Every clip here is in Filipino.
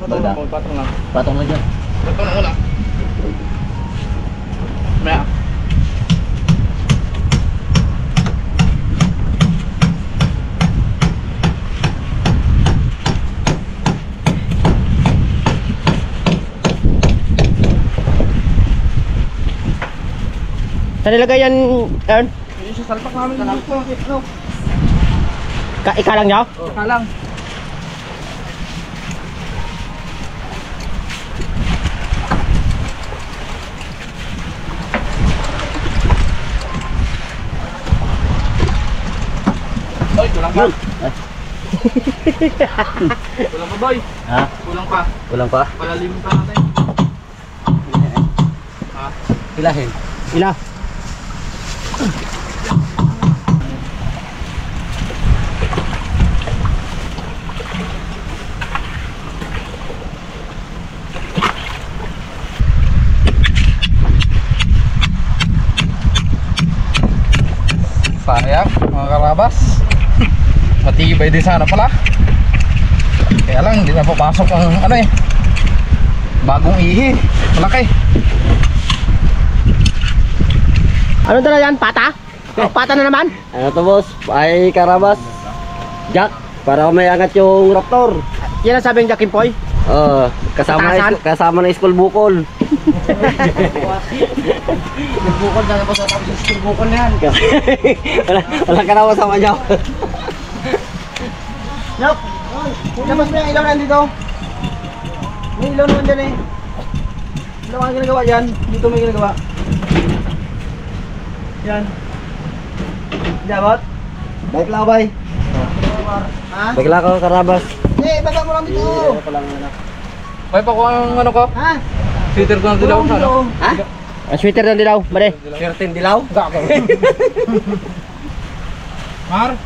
Patong lang. Patong na dyan. Patong lang muna. Maya. Saan nilagay yan, Ern? Yung sa salpak namin dito. Ikalang niya? Kalang. Boy, kulang pa. Kulang pa, boy. Ha? Kulang pa. Kulang pa? Palalimin pa natin. Ha? Ilahin. Ila. Sayang mga karabas. Matibay din sana pala. Kaya lang hindi na papasok ang ano eh, bagong ihi. Malaki. Ano dala yan? Pata? Oh, pata na naman? Ano to boss? Ay karabas. Jack, para may angat yung raptor. Yan ang sabi ng Jack Kimpoy? Kasama na school bukol. Bukol na po sa tapos yung bukol na yan. Wala ka na kasama niya. Yup! Labas mo yung ilaw na dito. May ilaw naman dyan eh. Ano ang ginagawa dyan? Dito may ginagawa. Yan. Jabot? Baik lang bay. Ha? Baik lang ako karabas. Eh, baba mo lang dito. May pa ko ang ano ko? Ha? Sweater ko ng dilaw. Ano? Ha? Ang sweater ng dilaw, mare. 13 dilaw? Mar?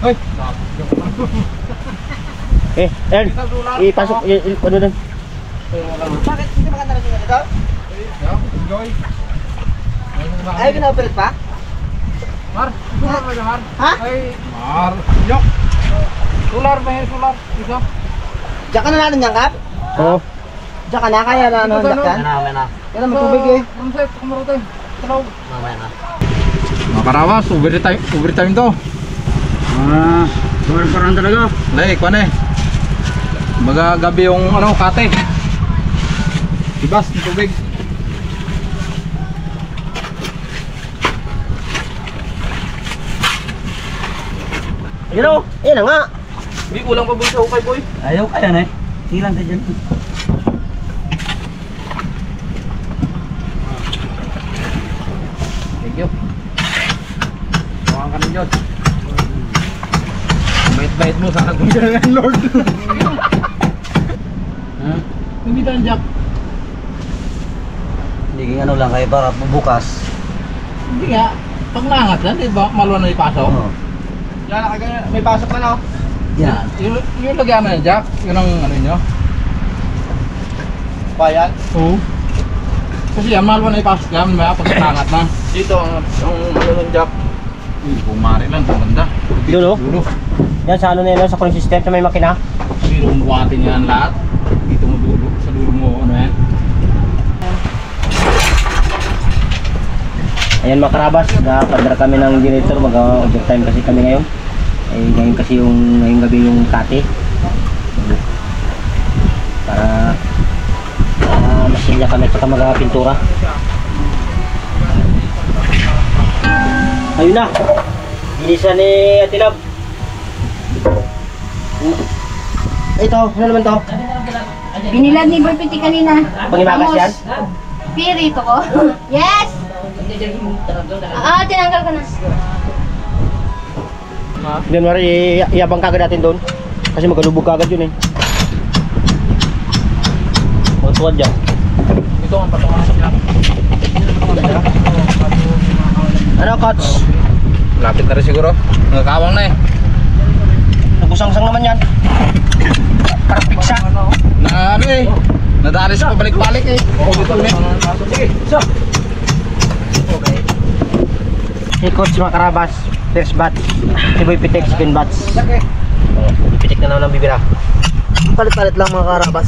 Hoy! Eh, Ern, ipasok, ano doon? Bakit hindi maganda na siya dito? Joy! Ay, ginawapilit pa? Mar! Sular ba Mar? Ha? Ay! Mar! Yok! Sular ba yan? Sular? Isa? Diyan ka na natin yan, Kap? Oo. Diyan ka na, kaya na ano, handak yan? Mamaya na. Yan na, may tubig eh. Ano sa'yo? Kamarote. Talaw. Mamaya na. Mga karawas, overtime to. Parang talaga. Like, ano eh. Magagabi yung ano, kate. Ibas ng tubig. Yun o, yan na nga. Hindi ulang pa boy sa ukay boy. Ayaw kaya na eh. Silang tayo dyan. Thank you. Tumakan ka ninyo. Bait-bait mo sana kung yan Lord. Hindi tayo Jack. Hindi ano lang kayo para bukas. Hindi nga. Pag naangat yan, di ba? Maluwan na ipasok. Oo. Yan, nakagaya. May pasok na no? Yan. Yung lagyan mo yan Jack. Yun ang ano nyo. Bayan? Oo. Kasi yan, maluwan na ipasok yan. May pag naangat na. Dito ang maluwan Jack. Pumari lang, ganda. Dulo? Dulo. Yan sa ano na yun, sa cooling system sa may makina. Pero buhatin yan lahat. Dito mo dulo. Sa dulo mo ano yan. Ayan mga karabas, nakapadra kami ng generator, mag-overtime kasi kami ngayon. Eh, ngayon kasi ngayong gabi yung kate. Para masilya kami at saka mag-pintura. Ayun na! Ginisa ni Ate Love. Ito, ano naman to? Binilad ni Boy Piti kanina. Pangimagas yan? Pirito ko. Yes! Tinanggal ko na. Then mari iabang kagad natin doon. Kasi magkalubog kagad yun eh. Magtuwad dyan. Ito ang patungan sa Jack. Ano coach? Lapit na rin siguro. Nagkawang na eh. Nagusang-sang naman yan. Parang piksa. Na ano eh. Nadali sa pabalik-balik eh. Oo, dito ulit. Sige, so. Okay. Si coach mga karabas. First batch. Si Boy Pitek second batch. Pitik na naman ang bibira. Palit-palit lang mga karabas.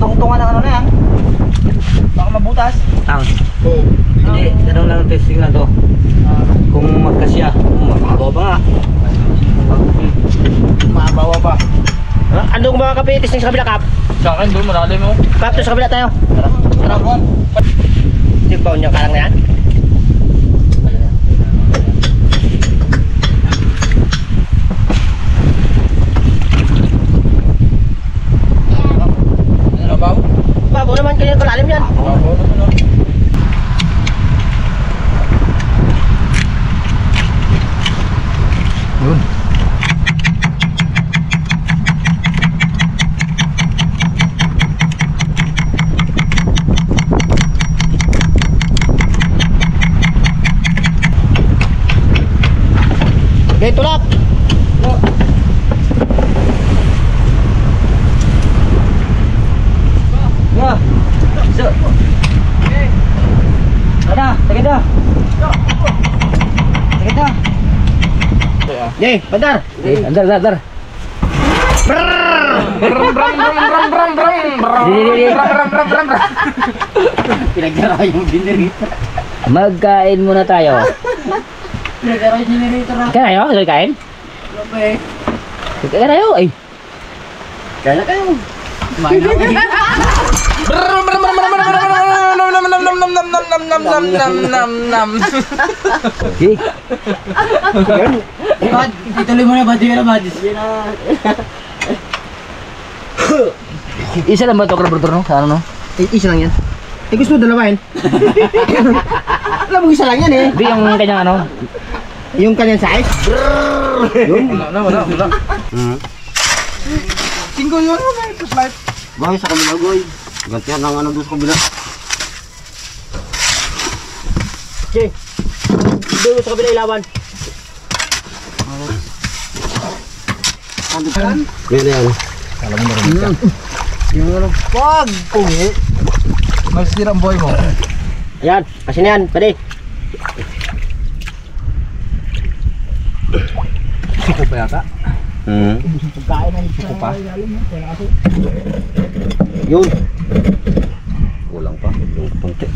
Tungtungan ng ano na yan. Baka mabutas. Tang. Oo. Hindi, tanong lang ang testing lang to. Kung magkasya, makabawa ba nga? Mabawa pa. Ano kung mga kape, testing sa kabila, Kap? Sa akin doon, malalim mo. Kap, doon sa kabila tayo. Tara, Juan. Sigbaw niya kalang na yan. Nabaw? Babaw naman, kanina kalalim yan. Nabaw na to. Yun. Okay, tulak. Ya. So. Ada, tegeda. Tegeda. Nih, bentar. Andar. Pinagjara yung generator. Magkain muna tayo. Pinagjara yung generator na. Kaya tayo? Kaya kain? Lope. Kaya tayo? Ay. Kaya na kayo. Okay. Bad, ituloy mo na bad yun na bad. Yan na. Isa lang ba ito, Krabrator, no? Sa ano, no? Isa lang yan. Eh gusto mo dalawain? Alam mo isa lang yan eh. Hindi, yung kanyang ano? Yung kanyang size? Yun. Wala. Tingko yun, flashlight. Boy, sa kabila, boy. Gantihan ng ano doon sa kabila. Okay. Doon sa kabila ilawan. Yan yan. Alam mo na rin ka. Yung ano, pag pungi. Magsira ang boy mo. Ayan, kasi na yan, pwede. Suko pa yata. Pagkain na yung Suko pa. Yun. Kulang pa. Yung punti.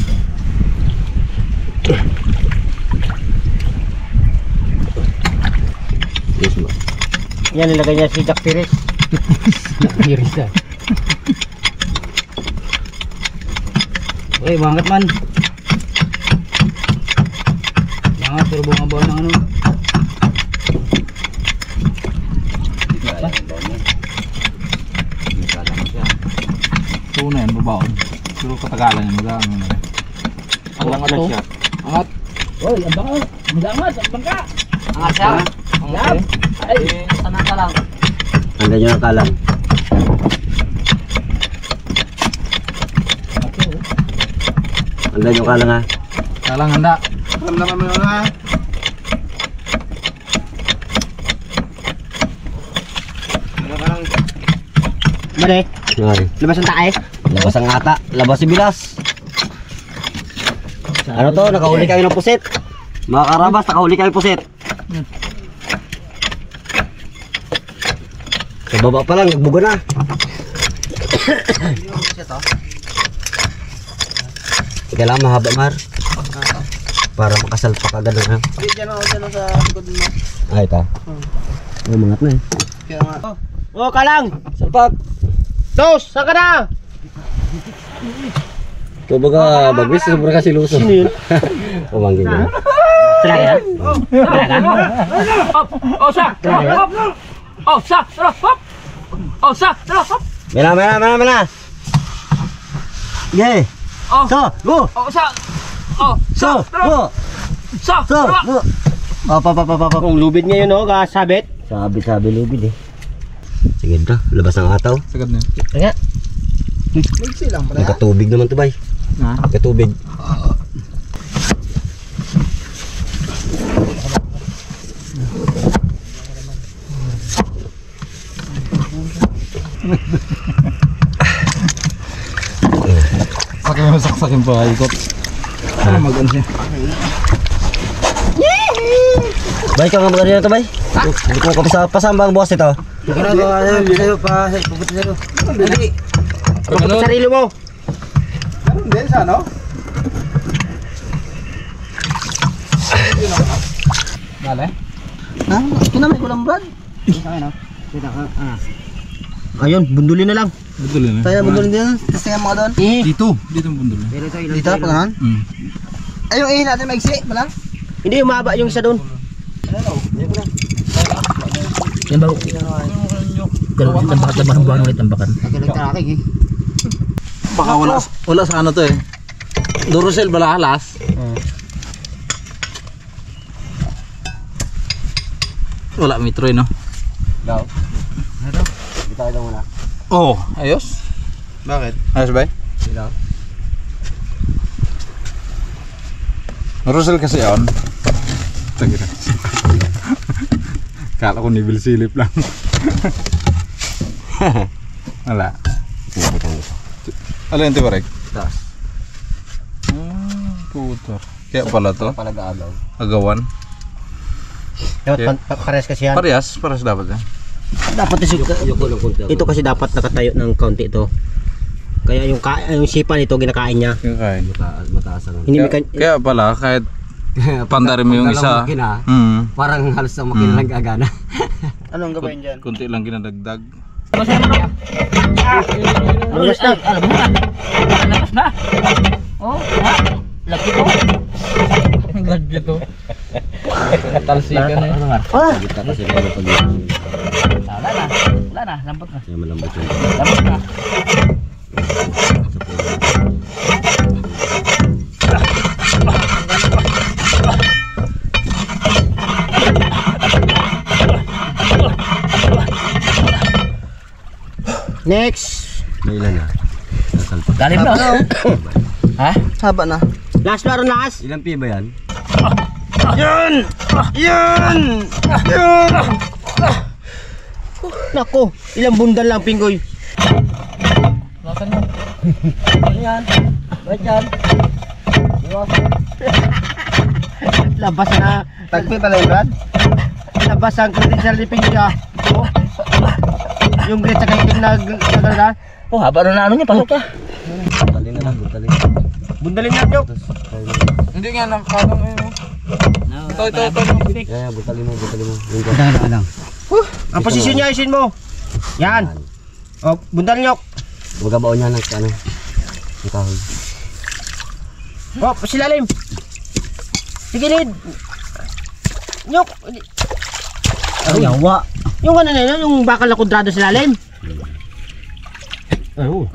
Yes, ma. Yan, nilagay niya si Jack Pires. Iris na. Uy, bangat man. Bangat, pero bunga ba ng ano? Suko na yan, babaon. Pero katagalan yan, mag-aano na. Angat to. Angat. Uy, ang bangat. Magangat, ang bangka. Angat siya. Angat. Ay, Sana ka lang. handa nyo ang kalang. Handa nyo ang kalang ha. Kalang handa. Alam naman mo yun ha. Bale, Ngari. labas ang tae. Labas ang ata. Labas si Bilas. Ano to? Nakahuli kayo ng pusit. Mga karabas, nakahuli kayo ng pusit. Sa baba pa lang, nagbuga na. Ika lang, mahaba mar. Para makasalpak agad na. Diyan ako sa likod mo. Ay, ito. Umangat na eh. Kaya nga. Oh, kalang! Salpak! Dos! Saan ka na? Ito baga, bagwis, sobrang kasi luso. Sino yun? Umangin na. Talaga yan? Mena. Yeah. Oh. So, go! So! Kung lubid ngayon no, kasabit. Sabi lubid eh. Sige na, labas ng ataw. Sagad na yun. Kaya. Maiksi lang pala. Nagkatubig naman to bay. Ha? Nagkatubig. Saksakin pa ikot. Ano mag-ano siya? Bay, ka nga magano na to bay? Hindi ko kapasamba ang boss ito. Kapag sarili mo. Ganun din sa ano? Dale. Ha? Kinamay ko lang Brad. Ayun, bundulin na lang. Betul na. Tayo bundulin din. Kasi nga mga doon. Dito. Dito ang bundol. Dito pa naman. Ay, yung natin maiksi, wala? Hindi, umaba yung isa doon. Yan ba? Tambakan ng buwan ulit tambakan. Nagtaraking eh. Baka wala sa ano to eh. Duracell balahalas. Wala metro no. Daw. Dito tayo muna. Oh, ayos. Bakit? Ayos ba? Sila. Duracell kasi on. Tagina. Kala ko nibil silip lang. Wala. Ano yung tibarek? Taas. Puto. Kaya pala to. Palag-aagaw. Agawan. Dapat pares kasi yan. Parehas dapat yan. Dapat ito kasi dapat nakatayo ng kaunti ito. Kaya yung sipa nito kinakain niya. Okay. Mataas ang. Hindi Kaya pala kahit pandarin mo yung isa. Parang halos ang makina lang gagana. Anong gawin diyan? Kunti lang ginadagdag. Labas na. Labas na. Oh, ha? Laki to. Lagi to. Talsikan na yun. Kita kasi meron pag Wala na, lambot na. yung malambot yung Lambot na. Next. may ilan na. Nasalpak. Galim na. Ha? Haba na. Last laro last. Ilang piye ba yan? Nako, ilang bundal lang pinggoy. Nasaan mo? Yan. Ba't yan? Labas na. Tagpi pala yung Brad? Labas ang credential ni Pinggoy ah. Yung grade sa kaitim na gano'n. Oh, haba na ano niya, pasok ka. Butali na lang, butali. Bundalin na nyo. Hindi nga nang parang ano. Ito. Yeah, butali mo. Yung Lang. Ang posisyon niya, isin mo. Yan. O, bundal nyo. magabaon niya ng ano. Ang kahoy. O, pasilalim. Sigilid. Nyok. Ang yawa. Yung ano na yun, yung bakal na kudrado sa lalim. Oo.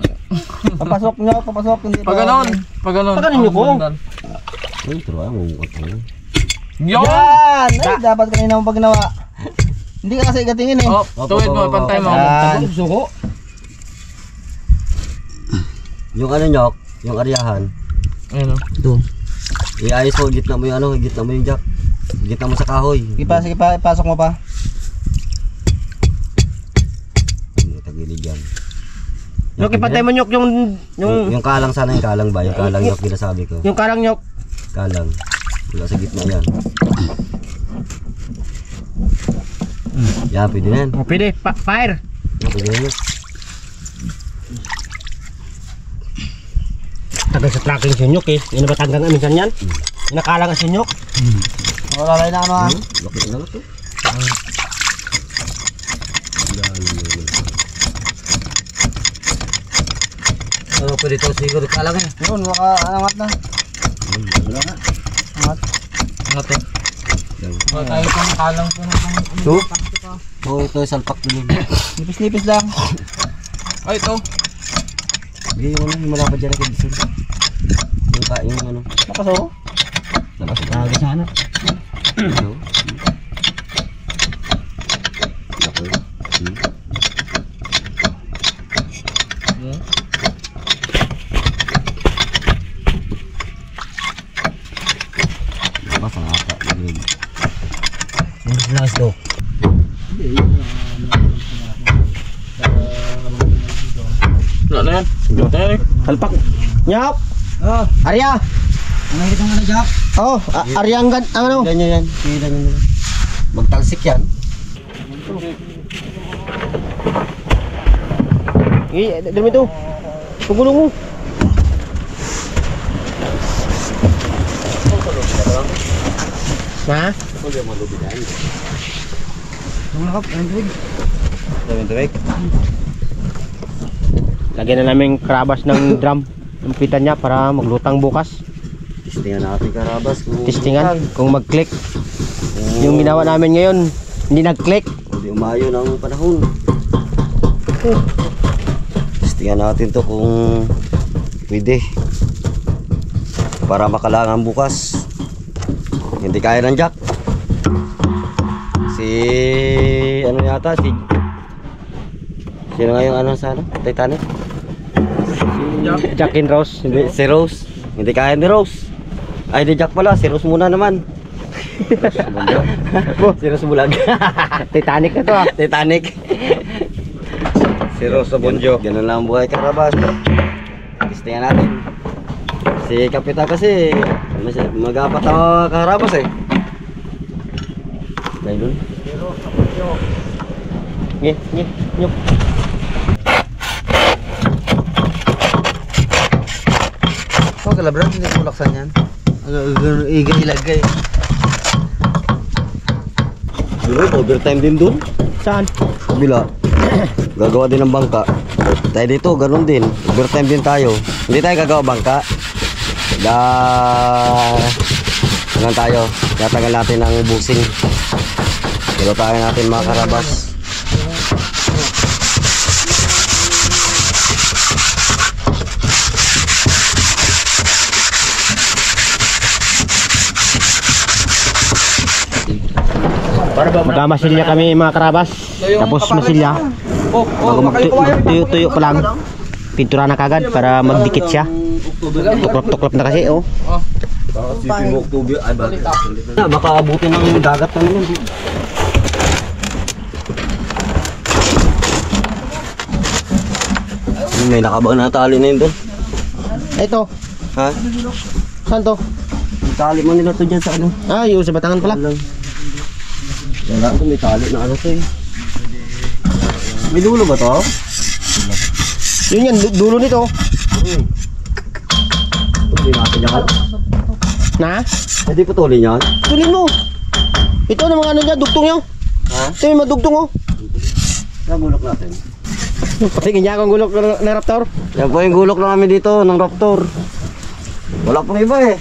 Papasok nyo, papasok. Pag ganon. Pag ganon nyo ko. Ay, pero ayaw mo ano. Yon! Yan! Ay, dapat kanina mo pag ginawa. Hindi ka kasi igatingin eh. Oh, tuwid mo, pantay mo. Yan. Suko. Yung ano nyok, yung aryahan. Ayun o. Ito. Iayos mo, gitna mo yung ano, gitna mo yung jack. Gitna mo sa kahoy. Sige pa, ipasok mo pa. Tagilid yan. Nyok, ipantay mo nyok Yung kalang sana yung kalang ba? Yung kalang nyok ginasabi ko. yung karang nyok. Kalang. Wala sa gitna yan. Yan, pwede na yan. O, pwede. Fire. Pwede na yan. Tagal sa tracking si nyok eh. Yan ba tanggang minsan yan? Inakalang si nyok. Wala rin na ano ah. Laki na lang ito. Oh, pwede ito siguro kalang eh. Yun, angat na. Wala na. Ano to? Wala tayo pang kalang po ng Ito? Oo, ito salpak din. Nipis-nipis lang. Ay, ito. Hindi, yung ano, yung malapad dyan ako dito. Yung ano. Lakas oh. Lakas talaga sa ano. Ano? Okay. Lakas ang ata. Lakas do. Wala na yan. Halpak. Nyok. Oh, Arya. nakikita mo na Jack. Oh, Arya ang ano? Pila nyo yan. Pila nyo nila. Magtalsik yan. Dami to. Pagulong mo. Ha? Lagyan na namin krabas ng drum. Yung pita niya para maglutang bukas. Testingan natin karabas. Testingan kung mag-click. Yung ginawa namin ngayon, hindi nag-click. Hindi umayo ng panahon. Testingan natin to kung pwede. Para makalangan bukas. Hindi kaya ng jack. Si ano yata si sino nga yung ano sa ano? Titanic? Jack and Rose. Hindi, si Rose. Hindi kaya ni Rose. Ay, di Jack pala. Si Rose muna naman. Si Rose Bulag. Titanic na to ah. Titanic. Si Rose Bonjo. Ganun lang ang buhay karabas. Testingan natin. Si Kapita kasi mag-apat ang karabas eh. Dahil Nyok. Oh, kalabran, hindi ko laksan yan. Iga ilagay. overtime din dun. Saan? Kabila. Gagawa din ng bangka. Tayo dito, ganun din. Overtime din tayo. Hindi tayo gagawa bangka. Ganun tayo. Tatagal natin ang busing. Pilotahin natin mga karabas. Magkamasilya kami mga karabas. Tapos masilya. Bago magtuyo-tuyo pa lang. Pintura na kagad para magdikit siya. Tuklap-tuklap na kasi oh. Baka abutin ng dagat na naman. May nakabang na tali na yun doon. Ito. Ha? Saan to? Tali mo nila to dyan sa ano. Ah, yung sa batangan pala. Wala to, may tali na ano to eh. May dulo ba to? Yun yan, dulo nito. Hindi natin yan. Na? Hindi putulin yan. Tulin mo. Ito ang mga ano niya, dugtong niya. Ha? Ito yung madugtong oh. Gulok natin. Patingin niya akong gulok na Raptor. Yan po yung gulok na kami dito ng Raptor. Wala pong iba eh.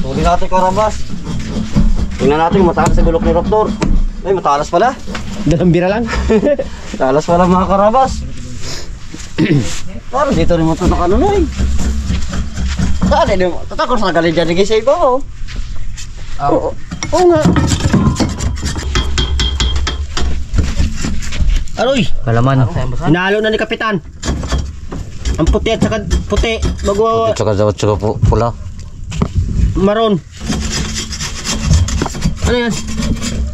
Tuli natin karabas. Tingnan natin yung matalas sa gulok ni Raptor. Ay, matalas pala. Dalambira lang. Matalas pala mga karabas. Parang dito rin mo ito nakanunoy. Saan din mo? Tatakor sa galing dyan naging save ako. Oo nga. Aroy! Kalaman. Hinalo na ni Kapitan. Ang puti at saka puti. Bago Tsaka pula. maroon. Ano yan?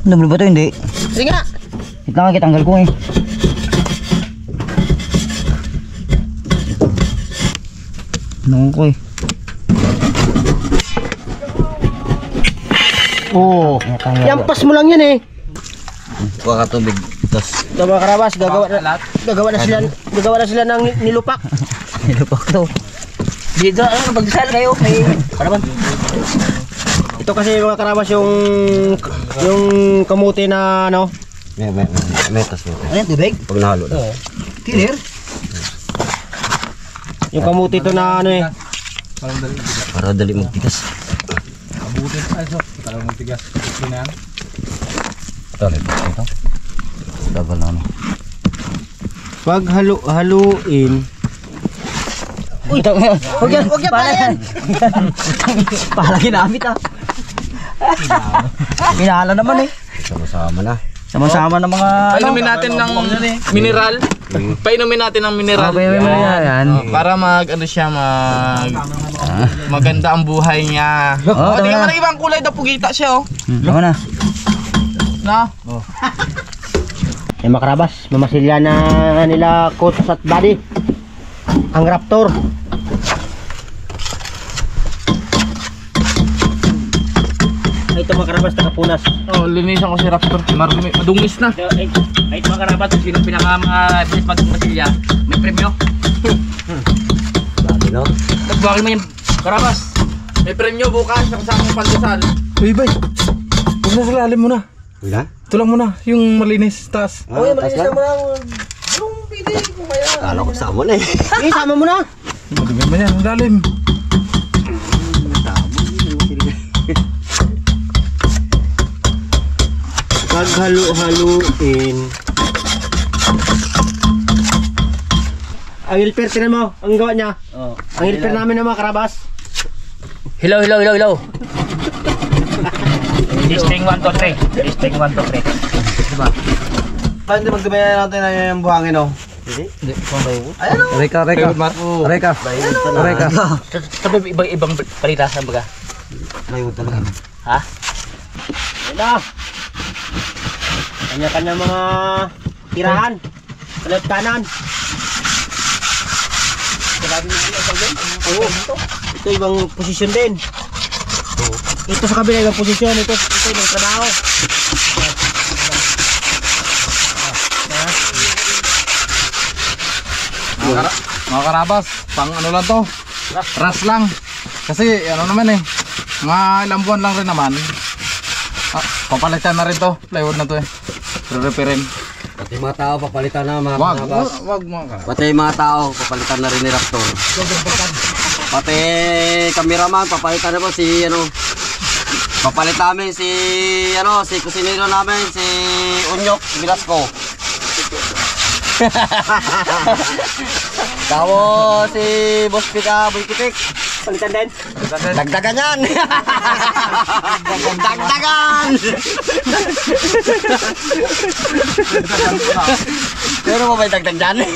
Nablo ba ito? Hindi. Sige nga! Ito nga kitanggal ko eh. Nung ko eh. Oo. Yampas mo lang yan eh. Kuha ka tubig. Tapos Ito mga karabas, gagawa na sila ng nilupak. Nilupak to. Dito, pagdasal kayo kay Karaban. Ito kasi mga karabas yung kamuti na ano. may tas mo. Ano yan? Tubig? Pag nahalo na. Clear? Yung kamuti to na ano eh. Para dali magtigas. Abutin pa ito. Kalau magtigas. Ito na yan. Ito. Dagal na ano. Pag haluin, Uy, huwag yan pala yan. Pala ginamit ah. Minala naman eh. Sama-sama na. Sama-sama ng mga... Painumin natin ng mineral. Painumin natin ng mineral. Para ano siya, maganda ang buhay niya. Tingnan mo na ibang kulay na pugita siya oh. Tama na. Na? Yung makarabas, mamasilya na nila coach at buddy. Ang Raptor. Ito makarabas, nakapunas. Oh, linisan ko si Raptor. Madungis na. Ay, mga karabat, kung sino pinaka-bilis mag-matilya, may premyo. Dati no? Nagbuhakin mo yung karabas. May premyo bukas sa kasamang pandesal. Uy, bay. Huwag na sa lalim muna. Wala? Ito lang muna, yung malinis, taas. Oh, malinis lang mo lang. Kala ko sama na eh. Eh, sama mo na. Madumi mo yan, ang lalim. Paghalo-haluin. Ang helper, tinan mo, ang gawa niya. Ang helper namin ng mga karabas. Hello. Listing 1 to 3. Listing 1 to 3. Diba? Paano hindi magdumaya natin na yung buhangin, oh? Hindi, kung kayo. Ayan, oh. Reka. Sabi ibang palita sa baga. Mayroon talaga. Ha? Ito. Kanya-kanya mga tirahan. Kalat kanan. Oo. Ito ibang posisyon din. Ito sa kabila ibang posisyon. Ito ibang trabaho. Mga karabas, pang ano lang to? Ras lang. Kasi ano naman eh, mga ilang buwan lang rin naman. Papalitan na rin to, plywood na to eh. Re-repairin. Pati mga tao papalitan na mga Wag karabas. mga Pati mga tao papalitan na rin ni Raptor. Pati cameraman papalitan na po si ano. Papalit namin si kusinero namin si Unyok Velasco. Tapos si Boss Pika Boy Kitik. Palitan din. Dagdagan yan. Dagdagan. Pero mo ba yung dagdag dyan?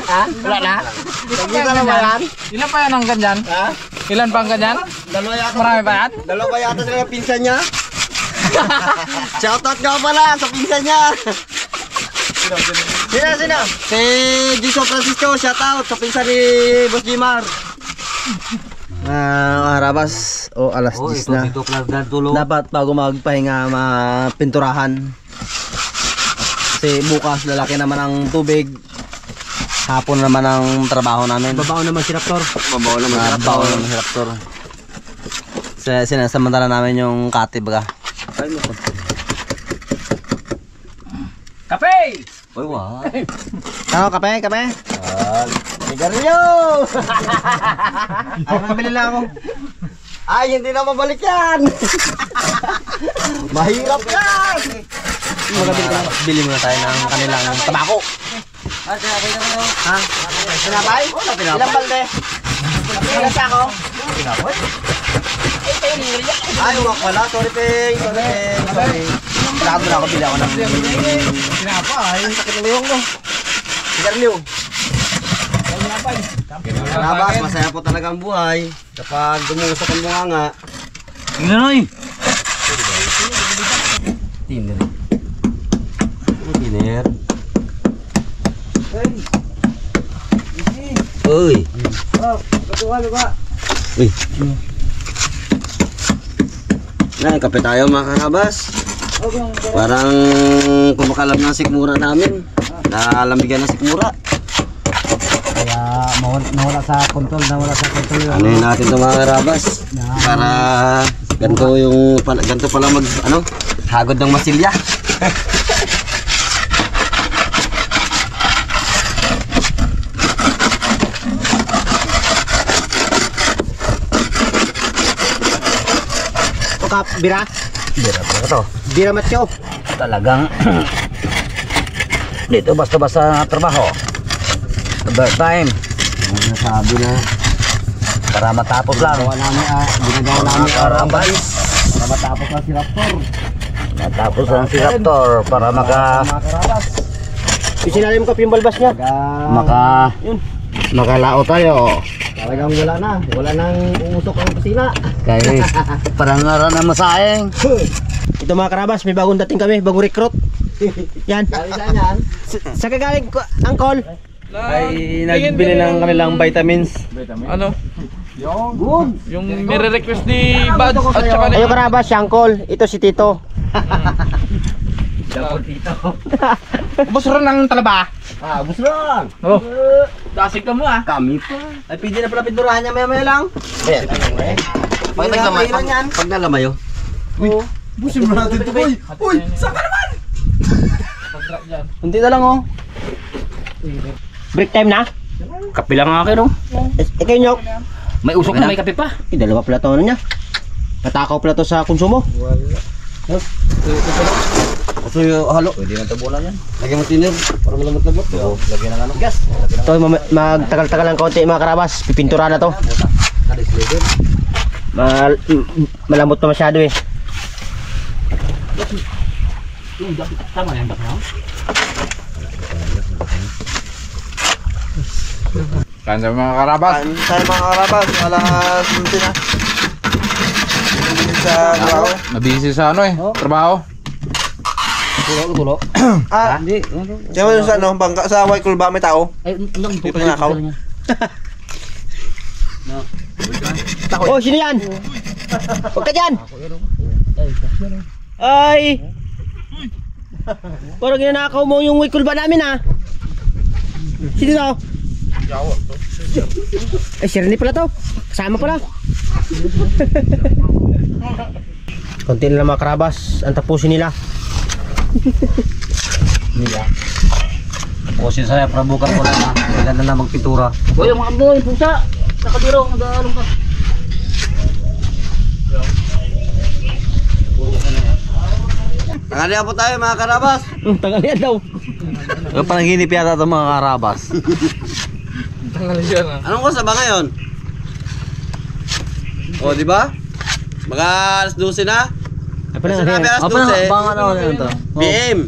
Ha? Wala na? Dagdagan na ba yan? Ilan pa yan ang ganyan? Ha? Ilan pa ang ganyan? Dalawa yata. Marami pa yan? Dalawa yata sila ng pinsan niya. Shoutout nga pala sa pinsan niya. Sino? Si Jason Francisco, shoutout sa pinsan ni Boss Jimar. Karabas, o alas 10 na. Dito class dad tulog. Dapat bago magpahinga, mapinturahan. Kasi bukas lalaki naman ang tubig. Hapon naman ang trabaho namin. Babaw naman si Raptor. Babaw naman si Babaw naman si Raptor. Sinasamantala namin yung kati baga. Kape! Uy, wow. Ano, kape? Sigarilyo! Ay, nabili lang ako. Ay, hindi na mabalik yan! Mahirap yan! Bili muna tayo ng kanilang tabako. Ha? Pinapay? Ilang balde? Ilang sako? Ay, wak pala. Sorry, Peng. Sorry. Labo na ako, bili ako ng Pinapay. sakit ng liyong mo. Sigarilyo. Karabas, masaya po talaga ang buhay. Kapag dumusok ang bunganga. Tingnan oy! Tiner. Uy. Uy. Na, kape tayo mga karabas. Parang kumakalam ng sikmura namin. Nalamigan ng sikmura. Kaya nawala sa control. Ano yun natin ito mga karabas? Para ganito pala hagod ng masilya. O kap, bira? Bira talaga to. Bira matyo. Talagang dito basta-basta trabaho. Overtime. Ano sabi na? Para matapos lang. Ginagawa namin karabas. Para matapos lang si Raptor. Matapos lang si Raptor para Isinalim ko yung balbas niya. makalao tayo. Talagang wala nang umusok ang kusina. Kaya parang nga na masaeng. Ito mga karabas, may bagong dating kami, bagong recruit. Yan. Sa kagaling ko, Angkol. Ay, nagbili ng kanilang vitamins. Ano? Yung nire-request ni Bad at saka ni... Ayo karabas, si Angkol. Ito si Tito. Ubus rin ng talaba. Gusto lang. Oh. Dasig ka mo ah. Kami pa. Ay, pwede na pala pinturahan niya maya lang. Pag nalamayo. Busin mo natin ito, boy. Uy, saan ka naman? Hindi na lang, oh. Break time na. Kape lang ang akin, oh. Ikaw Nyok. May usok na may kape pa. Dalawa pala ito ano niya. Patakaw pala ito sa konsumo. Gusto yung halo. Pwede na tabunan yan. Lagyan mo tiner para malamot-lamot. Lagyan ng ano. Gas. Ito magtagal-tagal ng kaunti mga karabas. Pipintura na to. Malambot na masyado eh. Tama yan, bak na. Kain sa mga karabas. Tayo mga karabas, alas 20 na. Sa trabaho. Nabisi sa ano eh, trabaho. Hindi. Diyan mo sa ano, bangka sa Waikul ba may tao? Ay, lang. Dito nakaw. Oh, sino yan? Huwag ka dyan! Ay! Parang ginanakaw mo yung wikul ba namin ha? Sino to? Ay, si Rene pala to. Kasama pala. Konti na lang mga karabas. Ang tapusin nila. Kasi saya para bukas ko na. Kailan na magpintura. Boy, yung mga boy, pusa. Nakadiro, nag-aalong ka. Tanghalian po tayo mga karabas. Tanghalian daw. Panaginip yata itong mga karabas. Anong oras ba ngayon? O, di ba? Mga alas 12 na? Apa Kasi na? nabi alas 12. PM.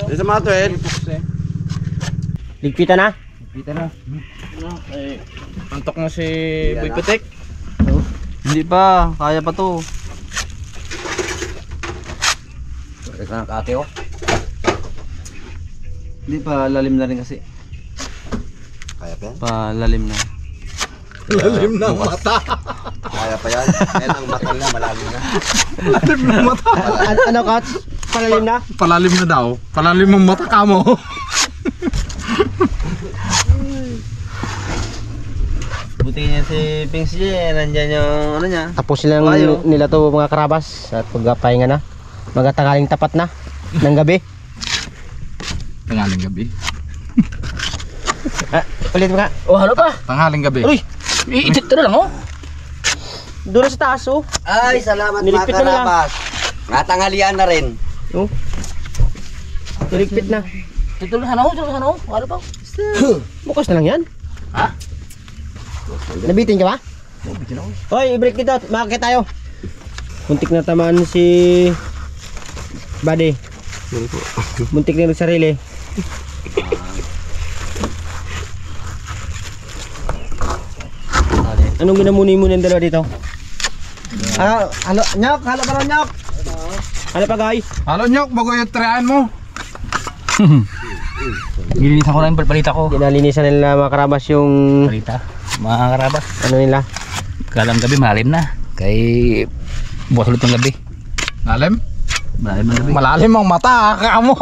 Di sa mga 12. Ligpitan na? Antok na si Boy Putik. Hindi pa, kaya pa to. Ika ng ate, oh. Hindi pa, lalim na rin kasi. Kaya pa yan? Palalim na. Lalim ng mata. Kaya pa yan? Yan ang mata na, malalim na. Lalim ng mata. Ano Coach? Palalim na? Palalim na daw. Palalim ng mata ka mo. Buti niya si Pings J, nandyan yung ano niya. Tapos lang Ayo. nila to mga karabas. At pagpahinga na. Magatangaling tapat na. Ng gabi. Tanghaling gabi. Ulit mo ka. Oh, halo pa. Tanghaling gabi. Uy! Iitit na lang, oh. Doon sa taas oh. Ay, salamat Niligpit mga na nila. karabas. Ngatanghalian na rin. Oh. Niligpit na. Tituluhan ako, halo pa. Bukas na lang yan. Ha? Nabitin ka ba? Hoy, i-break dito. Makakit tayo. Muntik na tamaan si Buddy. Muntik na nagsarili. Anong ginamuni-muni ang dalawa dito? Halo, nyok, halo pa rin nyok. Ano pa guys? Halo Nyok, bago yung triaan mo. Nilinisan ko lang yung balita ko. Ginalinisan nila mga karabas yung Balita, mga karabas. ano nila. Kalang gabi, malalim na. Kay bukas ulit ng gabi. Lalim? Malalim ng gabi. Malalim ang mata, ka mo.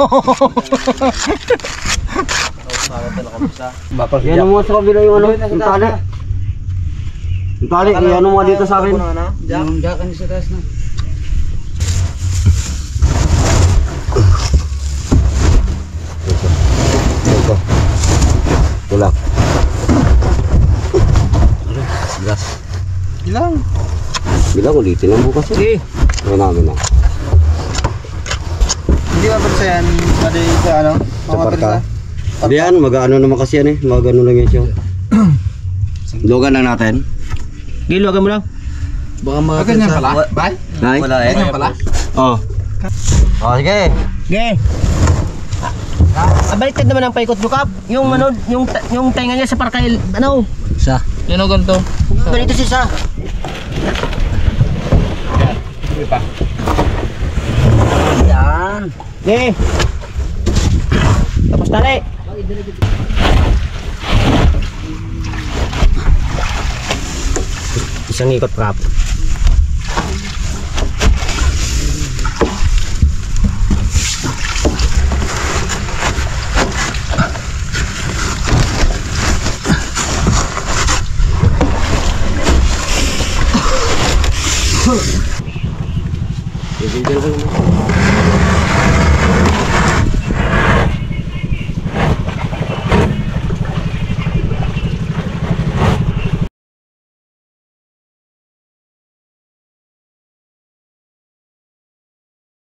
Yan mo sa kabila yung ano, yung tali. Yung tali, ano mo dito sa akin. Yung jakan sa taas na. Tulak. Gas. Ilang? Bilang ulitin lang bukas. Sige. Ngayon namin na. Hindi ba sa yan? Pwede sa ano? Sa parka. Diyan, mag-ano naman kasi yan eh. Mag-ano lang yan siya. Logan lang natin. Giluwagan mo lang. Baka mga Ganyan pala? Bay? Ay, wala eh. Ganyan pala? Oh. Oh, sige. Okay. Baliktad naman ang paikot mo, Kap. Yung ano, yung tenga niya sa parkay, ano? Siya. Yan o ganito. Ganito siya. Yan. Pa. Yan. Okay. Tapos tali. Isang ikot, Kap.